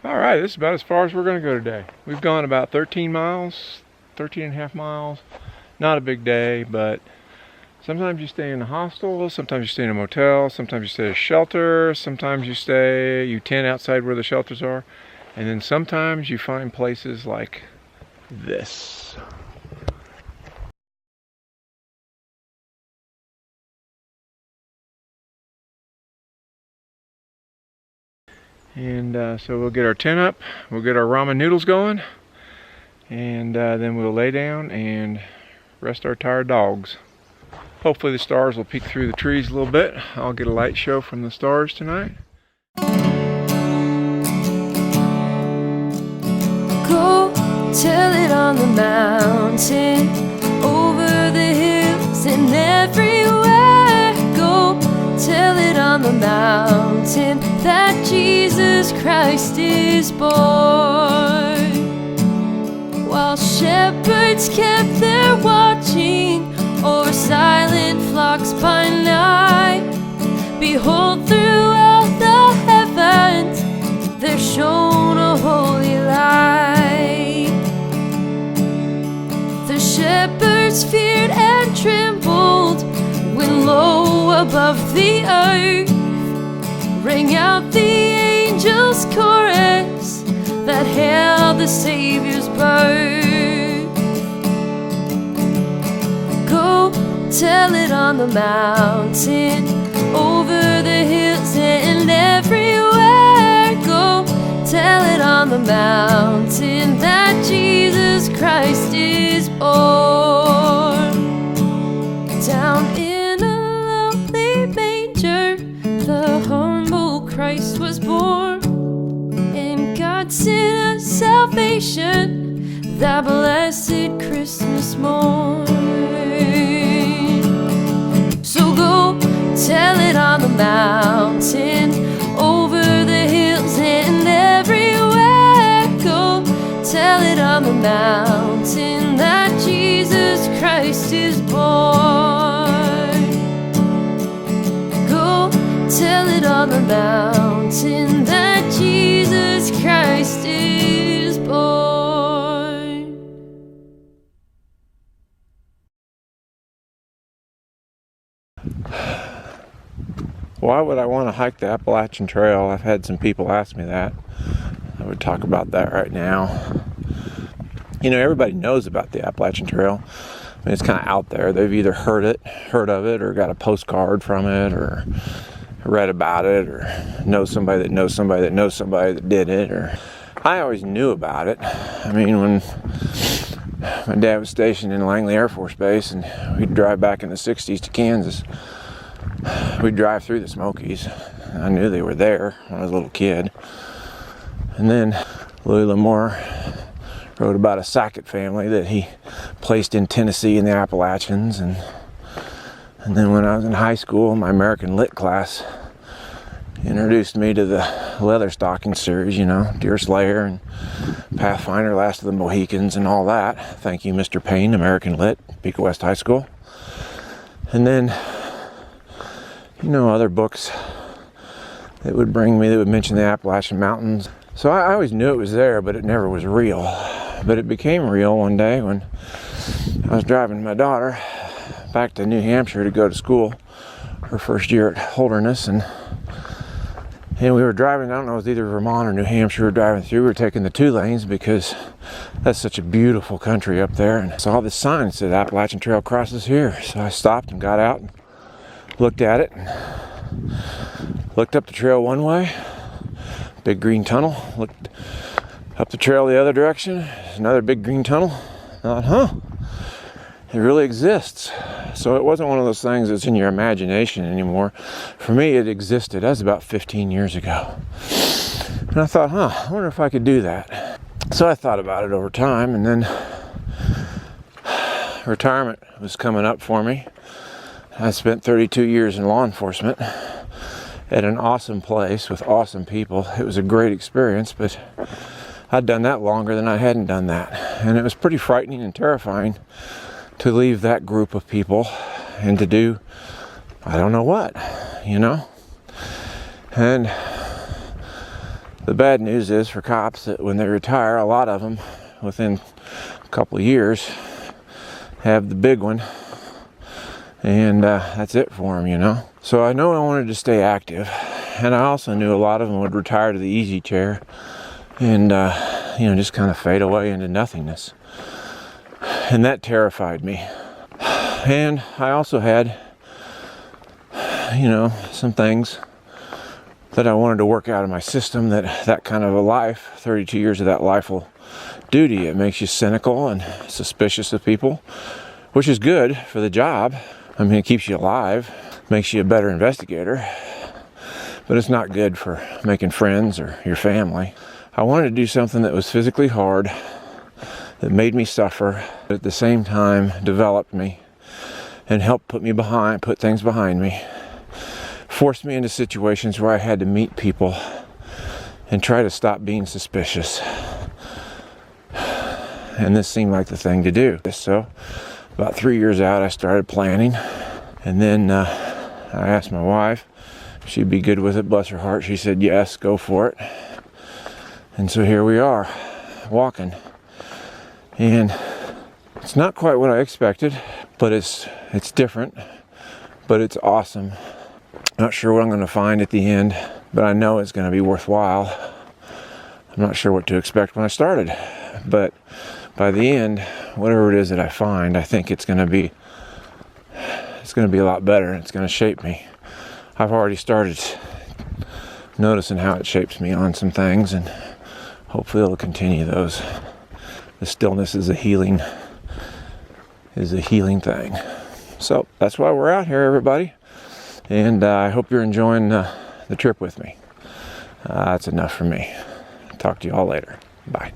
Alright, this is about as far as we're going to go today. We've gone about 13 miles, 13 and a half miles. Not a big day, but sometimes you stay in a hostel, sometimes you stay in a motel, sometimes you stay at a shelter, sometimes you tent outside where the shelters are, and then sometimes you find places like this. And so we'll get our tent up, we'll get our ramen noodles going, and then we'll lay down and rest our tired dogs. Hopefully the stars will peek through the trees a little bit. I'll get a light show from the stars tonight. Go tell it on the mountain, over the hills and everywhere. Go tell it on the mountain that Jesus Christ is born. While shepherds kept their watching over silent flocks by night, behold, throughout the heavens there shone a holy light. The shepherds feared and trembled when low above the earth rang out the angels' chorus that hailed the Savior's birth. Go tell it on the mountain, over the hills and everywhere. Go tell it on the mountain that Jesus Christ is born. Down in a lonely manger, the humble Christ was born, and God sent us salvation that blessed Christmas morn. So go tell it on the mountain, over the hills and everywhere. Go tell it on the mountain that Jesus Christ is born. Go tell it on the mountain that Jesus Christ is born. Why would I want to hike the Appalachian Trail? I've had some people ask me that. I would talk about that right now. You know, everybody knows about the Appalachian Trail. I mean, it's kind of out there. They've either heard of it, or got a postcard from it, or read about it, or know somebody that knows somebody that knows somebody that did it. Or I always knew about it. I mean, when my dad was stationed in Langley Air Force Base, and we'd drive back in the 60s to Kansas, we'd drive through the Smokies. I knew they were there when I was a little kid. And then Louis L'Amour wrote about a Sackett family that he placed in Tennessee in the Appalachians. And then when I was in high school, my American Lit class introduced me to the Leatherstocking series, you know, Deerslayer and Pathfinder, Last of the Mohicans and all that. Thank you, Mr. Payne, American Lit, Pico West High School. And then, you know, other books that would bring me, that would mention the Appalachian Mountains. So I always knew it was there, but it never was real. But it became real one day when I was driving my daughter back to New Hampshire to go to school, her first year at Holderness, and we were driving, I don't know, it was either Vermont or New Hampshire we were driving through. We were taking the 2 lanes because that's such a beautiful country up there, and I saw this sign that said Appalachian Trail crosses here. So I stopped and got out and looked at it, and looked up the trail one way, big green tunnel, looked up the trail the other direction, another big green tunnel. I thought, it really exists. So it wasn't one of those things that's in your imagination anymore. For me, it existed. That was about 15 years ago. And I thought, I wonder if I could do that. So I thought about it over time, and then retirement was coming up for me. I spent 32 years in law enforcement at an awesome place with awesome people. It was a great experience, but I'd done that longer than I hadn't done that. And it was pretty frightening and terrifying to leave that group of people and to do, I don't know what, you know? And The bad news is for cops that when they retire, a lot of them within a couple of years have the big one, and that's it for them, you know. So I know I wanted to stay active, and I also knew a lot of them would retire to the easy chair and you know, just kind of fade away into nothingness, and that terrified me. And I also had, you know, some things that I wanted to work out of my system. That kind of a life, 32 years of that life will duty. It makes you cynical and suspicious of people, which is good for the job. I mean, it keeps you alive, makes you a better investigator, but it's not good for making friends or your family. I wanted to do something that was physically hard, that made me suffer, but at the same time developed me and helped put things behind me, forced me into situations where I had to meet people and try to stop being suspicious. And this seemed like the thing to do. So about 3 years out, I started planning, and then I asked my wife if she'd be good with it. Bless her heart, she said yes, go for it. And so here we are, walking. And it's not quite what I expected, but it's different, but it's awesome. Not sure what I'm going to find at the end, but I know it's going to be worthwhile. I'm not sure what to expect when I started, but by the end, whatever it is that I find, I think it's going to be a lot better. It's going to shape me. I've already started noticing how it shapes me on some things, and hopefully it'll continue those. The stillness is a healing thing. So that's why we're out here, everybody. And I hope you're enjoying the trip with me. That's enough for me. Talk to you all later. Bye.